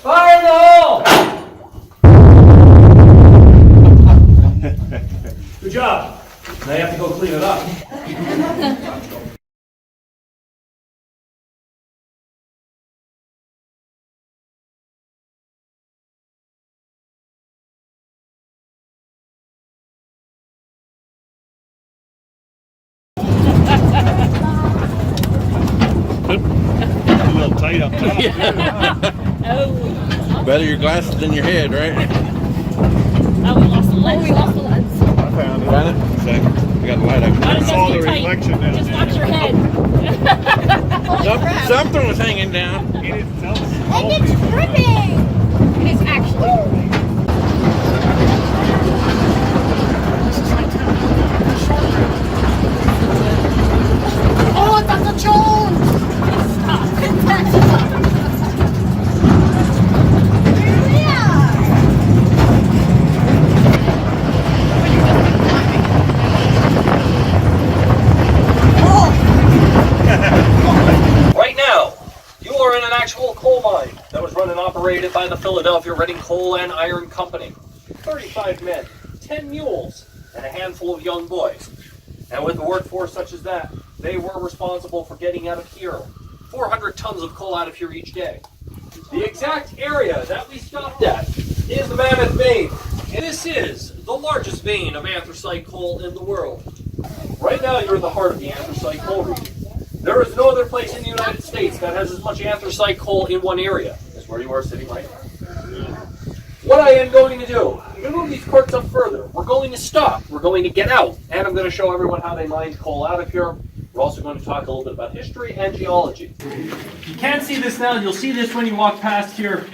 Fire in the hole! Good job. Now you have to go clean it up. A little tight up top. Better your glasses than your head, right? Oh, we lost the lens. I found it. Found it? Second. We got the light up. Why I does saw that the be tight? reflection down Just there. watch your head. Something was hanging down. And it's dripping! It is actually dripping. Oh, Dr. Jones! Stop. Right now, you are in an actual coal mine that was run and operated by the Philadelphia Reading Coal and Iron Company. 35 men, 10 mules, and a handful of young boys. And with a workforce such as that, they were responsible for getting out of here 400 tons of coal out of here each day. The exact area that we stopped at is the Mammoth Vein. And this is the largest vein of anthracite coal in the world. Right now, you're in the heart of the anthracite coal region. There is no other place in the United States that has as much anthracite coal in one area as where you are sitting right now. What I am going to do, I'm going to move these corks up further. We're going to stop. We're going to get out. And I'm going to show everyone how they mined coal out of here. We're also going to talk a little bit about history and geology. You can't see this now. You'll see this when you walk past here.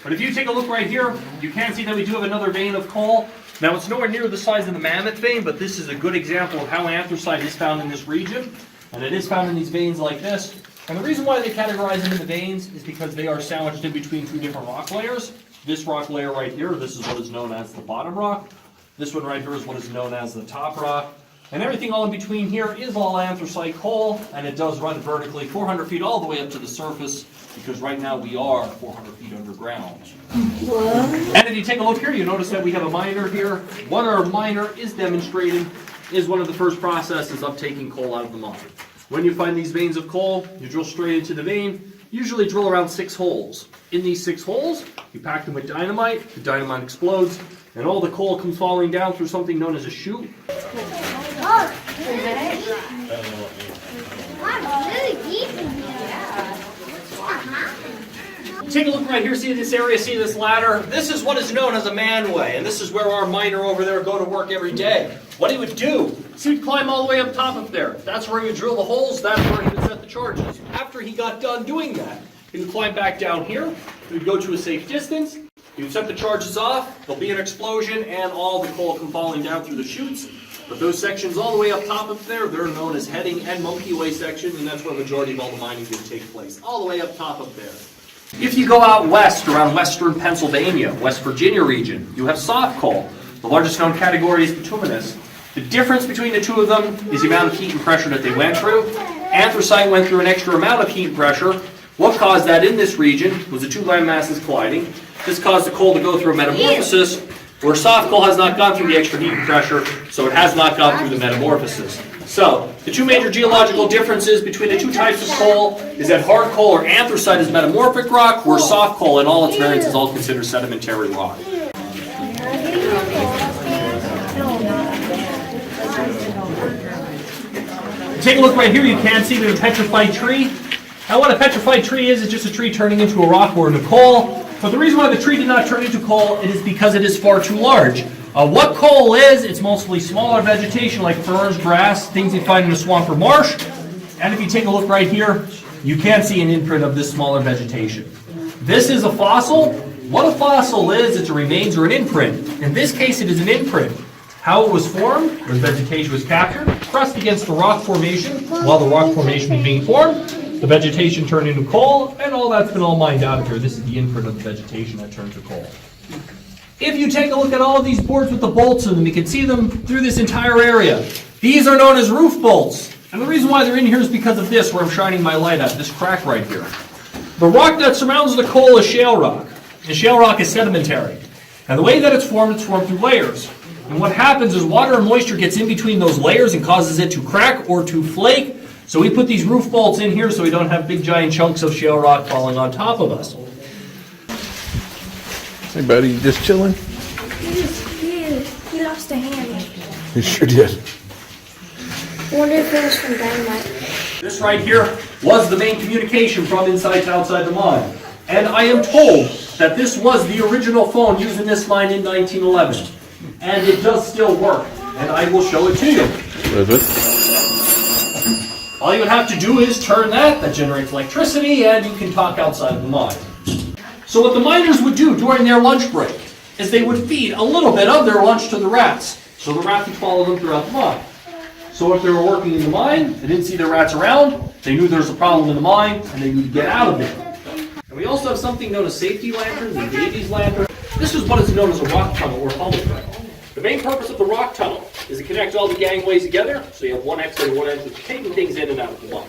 But if you take a look right here, you can see that we do have another vein of coal. Now, it's nowhere near the size of the Mammoth vein, but this is a good example of how anthracite is found in this region. And it is found in these veins like this. And the reason why they categorize them in the veins is because they are sandwiched in between two different rock layers. This rock layer right here, this is what is known as the bottom rock. This one right here is what is known as the top rock. And everything all in between here is all anthracite coal, and it does run vertically 400 feet all the way up to the surface, because right now we are 400 feet underground. And if you take a look here, you notice that we have a miner here. What our miner is demonstrating is one of the first processes of taking coal out of the mine. When you find these veins of coal, you drill straight into the vein, usually drill around 6 holes. In these 6 holes, you pack them with dynamite, the dynamite explodes, and all the coal comes falling down through something known as a chute. Oh, really deep in here. Take a look right here, see this area, see this ladder? This is what is known as a manway, and this is where our miner over there go to work every day. What he would do is he would climb all the way up top of there. That's where he would drill the holes, that's where he would set the charges. After he got done doing that, he would climb back down here, he would go to a safe distance, he would set the charges off, there'll be an explosion, and all the coal come falling down through the chutes. But those sections all the way up top of there, they're known as heading and monkey way sections, and that's where the majority of all the mining would take place, all the way up top of there. If you go out west, around western Pennsylvania, West Virginia region, you have soft coal. The largest known category is bituminous. The difference between the two of them is the amount of heat and pressure that they went through. Anthracite went through an extra amount of heat and pressure. What caused that in this region was the two land masses colliding. This caused the coal to go through a metamorphosis, where soft coal has not gone through the extra heat and pressure, so it has not gone through the metamorphosis. So, the two major geological differences between the two types of coal is that hard coal or anthracite is metamorphic rock, where soft coal in all its variants is all considered sedimentary rock. Take a look right here, you can see we have a petrified tree. Now what a petrified tree is just a tree turning into a rock or into coal. But the reason why the tree did not turn into coal, it is because it is far too large. What coal is, it's mostly smaller vegetation like ferns, grass, things you find in a swamp or marsh. And if you take a look right here, you can see an imprint of this smaller vegetation. This is a fossil. What a fossil is, it's a remains or an imprint. In this case, it is an imprint. How it was formed, or the vegetation was captured, pressed against the rock formation. While the rock formation was being formed, the vegetation turned into coal, and all that's been all mined out of here. This is the imprint of the vegetation that turned to coal. If you take a look at all of these boards with the bolts in them, you can see them through this entire area. These are known as roof bolts. And the reason why they're in here is because of this, where I'm shining my light at, this crack right here. The rock that surrounds the coal is shale rock. And shale rock is sedimentary. And the way that it's formed through layers. And what happens is water and moisture gets in between those layers and causes it to crack or to flake. So we put these roof bolts in here so we don't have big giant chunks of shale rock falling on top of us. Hey, buddy, you just chilling? He lost a hand. You sure did. I wonder if it was from dynamite. This right here was the main communication from inside to outside the mine. And I am told that this was the original phone used in this mine in 1911. And it does still work. And I will show it to you. All you would have to do is turn that generates electricity, and you can talk outside of the mine. So what the miners would do during their lunch break is they would feed a little bit of their lunch to the rats. So the rats would follow them throughout the mine. So if they were working in the mine, they didn't see the rats around, they knew there was a problem in the mine, and they knew to get out of there. And we also have something known as safety lanterns and baby's lanterns. This is what is known as a rock tunnel or tunnel tunnel. The main purpose of the rock tunnel is to connect all the gangways together, so you have one exit and one entrance for taking things in and out of the mine.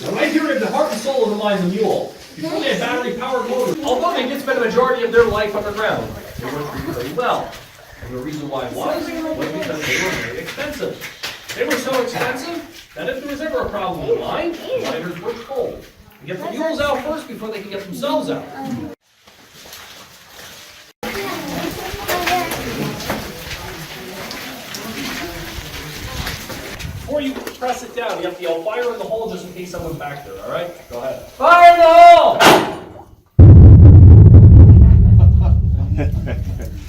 Now right here at the heart and soul of the mine is a mule. Before they had battery-powered motors, although they did spend a majority of their life underground, they were treated very well. And the reason why was because they were very expensive. They were so expensive that if there was ever a problem in the mine, the miners were told to get the mules out first before they can get themselves out. Before you press it down, you have to yell fire in the hole just in case someone's back there, all right? Go ahead. Fire in the hole!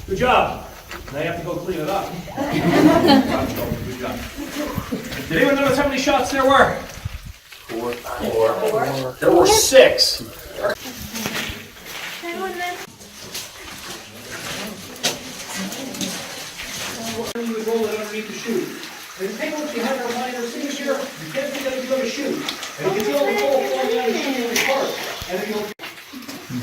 Good job. Now you have to go clean it up. Good job. Did anyone notice how many shots there were? Four. There were 6. You would roll it underneath the chute. And the thing once you have a miner signature, you can't think that it's going to shoot. And you can feel the coal falling out of the chute in the cart.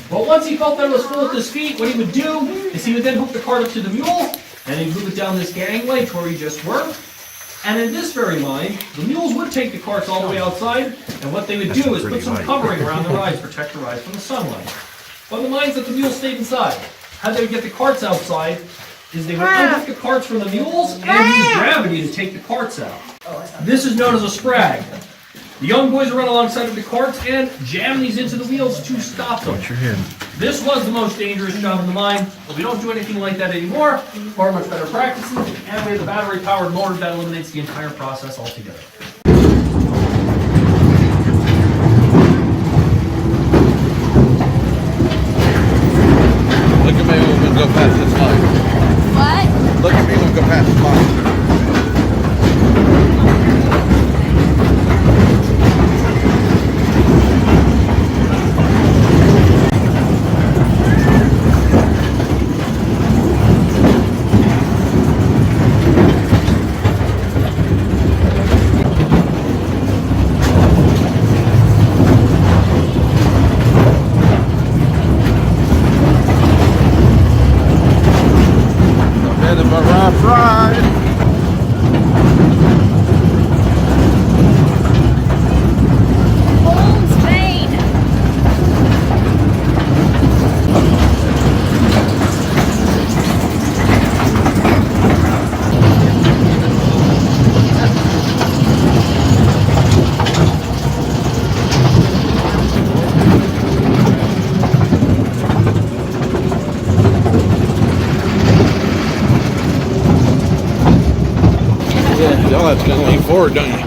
But once he felt that it was full at his feet, what he would do is he would then hook the cart up to the mule, and he'd move it down this gangway to where he just were. And in this very mine, the mules would take the carts all the way outside, and what they would do is put some covering around the rides, protect the rides from the sunlight. But the mines that the mules stayed inside, how they would get the carts outside is they would unhook the carts from the mules and use gravity to take the carts out. This is known as a sprag. The young boys run alongside of the carts and jam these into the wheels to stop them. This was the most dangerous job in the mine, but we don't do anything like that anymore. Far much better practices, and we have the battery-powered motor that eliminates the entire process altogether. Look at me when we go past this light. What? Look at me when we go past this light. Bit of a rough ride. Holmes Maine. Yeah, y'all have to lean forward, don't you?